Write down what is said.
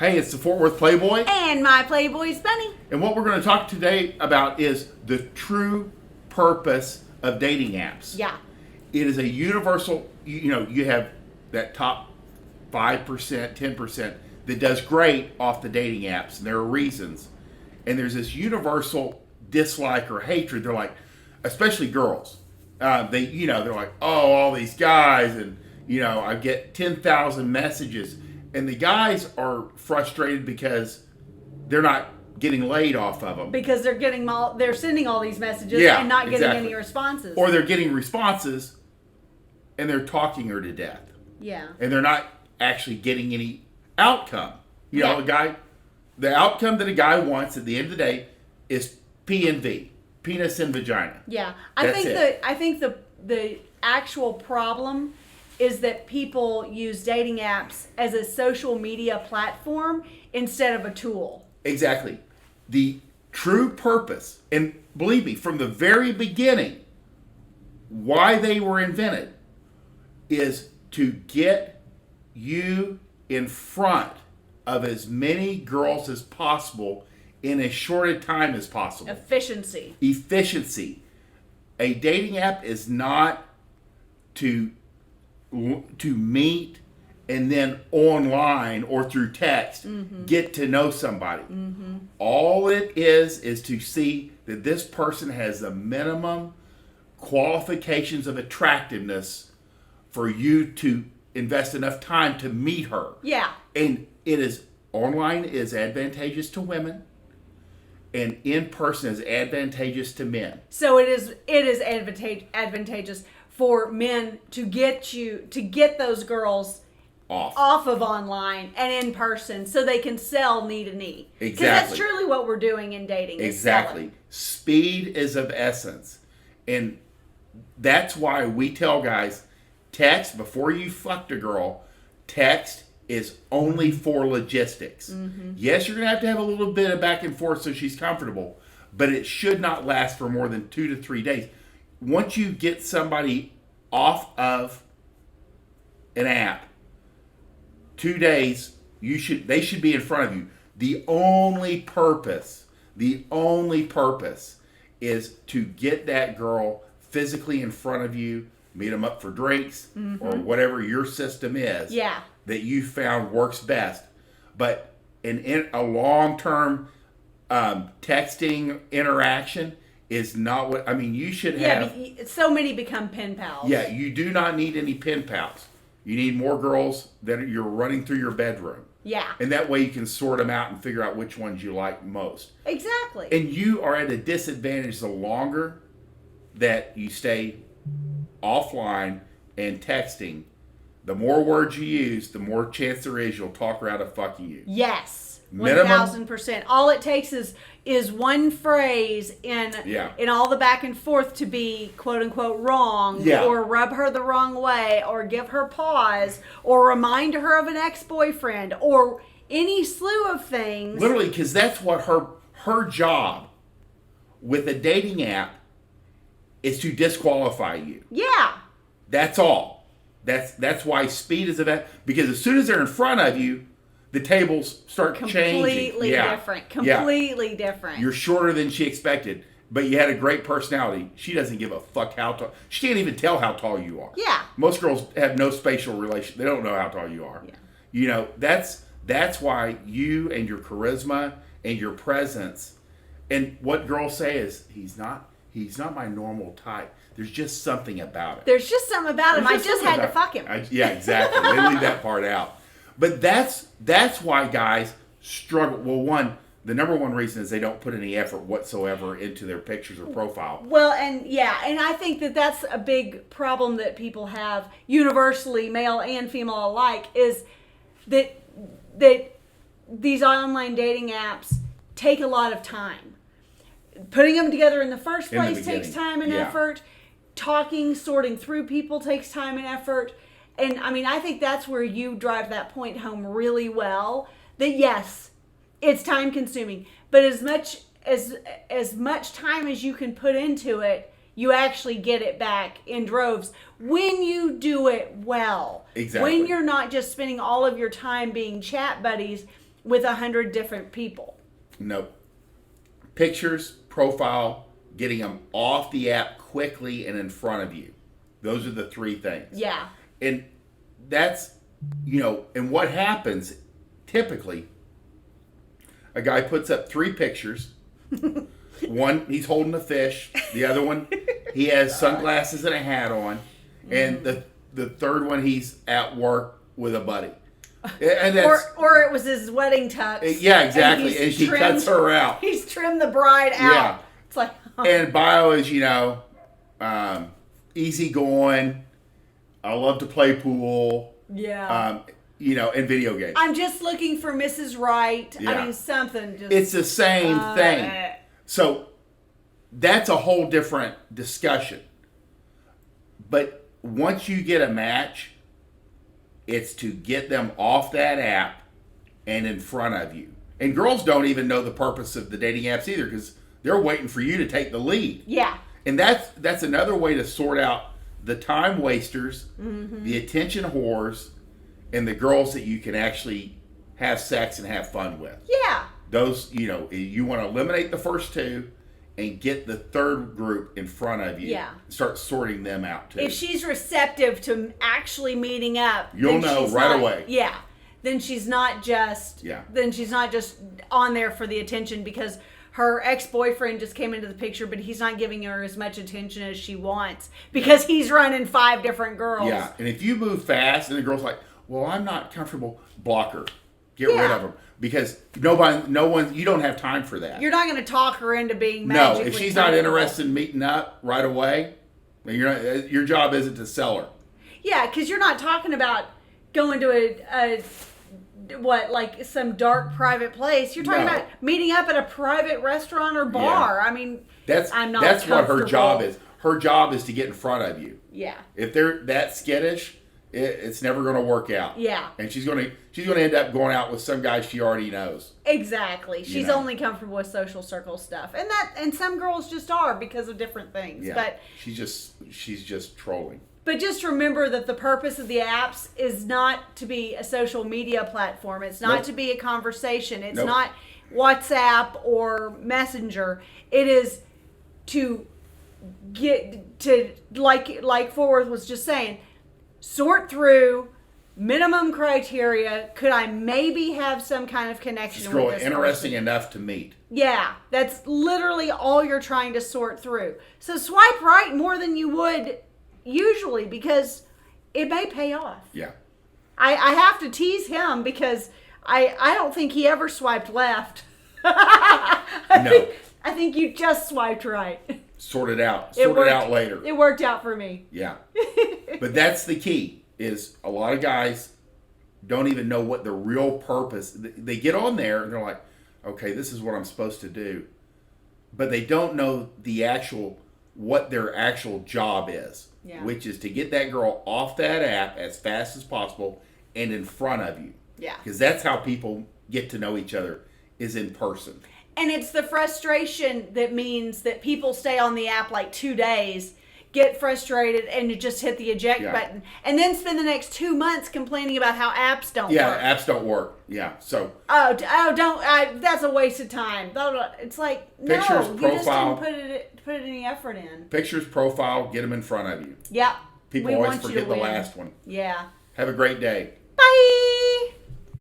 Hey, it's the Fort Worth Playboy. And my Playboys Bunny. And what we're going to talk today about is the true purpose of dating apps. Yeah. It is a universal, you have that top 5%, 10% that does great off the dating apps. And there are reasons. And there's this universal dislike or hatred. They're like, especially girls. They're like, oh, all these guys. And, I get 10,000 messages. And the guys are frustrated because they're not getting laid off of them. Because they're sending all these messages and not getting any responses. Or they're getting responses and they're talking her to death. Yeah. And they're not actually getting any outcome. The outcome that a guy wants at the end of the day is P&V, penis and vagina. Yeah. I think the actual problem is that people use dating apps as a social media platform instead of a tool. Exactly. The true purpose, and believe me, from the very beginning, why they were invented is to get you in front of as many girls as possible in as short a time as possible. Efficiency. A dating app is not to meet and then online or through text get to know somebody. Mm-hmm. All it is to see that this person has the minimum qualifications of attractiveness for you to invest enough time to meet her. Yeah. And online is advantageous to women, and in person is advantageous to men. So it is advantageous for men to get those girls off of online and in person so they can sell knee to knee. Exactly. Because that's truly what we're doing in dating. Exactly. Speed is of essence. And that's why we tell guys, text before you fucked a girl. Text is only for logistics. Mm-hmm. Yes, you're going to have a little bit of back and forth so she's comfortable, but it should not last for more than 2 to 3 days. Once you get somebody off of an app, 2 days, they should be in front of you. The only purpose is to get that girl physically in front of you, meet them up for drinks, or whatever your system is that you found works best. But in a long-term texting interaction is not what, you should have. Yeah, so many become pen pals. Yeah, you do not need any pen pals. You need more girls that you're running through your bedroom. Yeah. And that way you can sort them out and figure out which ones you like most. Exactly. And you are at a disadvantage the longer that you stay offline and texting. The more words you use, the more chance there is you'll talk her out of fucking you. Yes. 1,000%. All it takes is one phrase in all the back and forth to be quote unquote wrong, or rub her the wrong way, or give her pause, or remind her of an ex-boyfriend, or any slew of things. Literally, because that's what her job with a dating app is, to disqualify you. Yeah. That's all. That's why speed is because as soon as they're in front of you, the tables start changing. Completely different. You're shorter than she expected, but you had a great personality. She doesn't give a fuck how tall. She can't even tell how tall you are. Yeah. Most girls have no spatial relation. They don't know how tall you are. Yeah. That's why you and your charisma and your presence, and what girls say is, he's not my normal type. There's just something about it. I just had to fuck him. Yeah, exactly. They leave that part out. But that's why guys struggle. Well, the number one reason is they don't put any effort whatsoever into their pictures or profile. Well, and I think that's a big problem that people have universally, male and female alike, is that these online dating apps take a lot of time. Putting them together in the first place takes time and effort. Talking, sorting through people takes time and effort. And I think that's where you drive that point home really well. That yes, it's time consuming, but as much time as you can put into it, you actually get it back in droves when you do it well. Exactly. When you're not just spending all of your time being chat buddies, with 100 different people. Nope. Pictures, profile, getting them off the app quickly and in front of you. Those are the three things. Yeah. And that's, and what happens typically, a guy puts up 3 pictures. One, he's holding a fish. The other one, he has sunglasses and a hat on. And the third one, he's at work with a buddy. And that's, or it was his wedding tux. Yeah, exactly. And she cuts her out. He's trimmed the bride out. Yeah. It's like, And bio is, easy going. I love to play pool. Yeah. And video games. I'm just looking for Mrs. Right. Yeah. I mean, something just. It's the same thing. So that's a whole different discussion. But once you get a match, it's to get them off that app and in front of you. And girls don't even know the purpose of the dating apps either, because they're waiting for you to take the lead. Yeah. And that's another way to sort out the time wasters, the attention whores, and the girls that you can actually have sex and have fun with. Yeah. Those, you want to eliminate the first 2 and get the third group in front of you. Yeah. Start sorting them out too. If she's receptive to actually meeting up, You'll know right away. Yeah. Then she's not just. Yeah. Then she's not just on there for the attention because her ex-boyfriend just came into the picture, but he's not giving her as much attention as she wants because he's running 5 different girls. Yeah. And if you move fast and the girl's like, well, I'm not comfortable, block her. Get rid of them. Because no one, you don't have time for that. You're not going to talk her into being magically No, if she's not interested in meeting up right away, then your job isn't to sell her. Yeah, because you're not talking about going to some dark private place. You're talking about meeting up at a private restaurant or bar. Yeah. I mean, that's what her job is. Her job is to get in front of you. Yeah. If they're that skittish, it's never going to work out. Yeah. And she's going to end up going out with some guy she already knows. Exactly. She's only comfortable with social circle stuff. And some girls just are because of different things. Yeah. But she's just trolling. But just remember that the purpose of the apps is not to be a social media platform. It's not to be a conversation. It's not WhatsApp or Messenger. It is to get to, like Forworth was just saying, sort through minimum criteria. Could I maybe have some kind of connection This with girl this interesting person? enough to meet. Yeah, that's literally all you're trying to sort through. So swipe right more than you would usually because it may pay off. Yeah. I have to tease him because I don't think he ever swiped left. No. I think you just swiped right. Sort it out. Sort it out later. It worked out for me. Yeah. But that's the key, is a lot of guys don't even know what the real purpose. They get on there and they're like, okay, this is what I'm supposed to do. But they don't know what their actual job is, which is to get that girl off that app as fast as possible and in front of you. Yeah. Because that's how people get to know each other, is in person. And it's the frustration that means that people stay on the app like 2 days, get frustrated, and you just hit the eject button. And then spend the next 2 months complaining about how apps don't work. Yeah, apps don't work. Yeah, so. That's a waste of time. It's like, Pictures, no, profile. you just didn't put any effort in. Pictures, profile, get them in front of you. Yep. People always forget the last one. Yeah. Have a great day. Bye.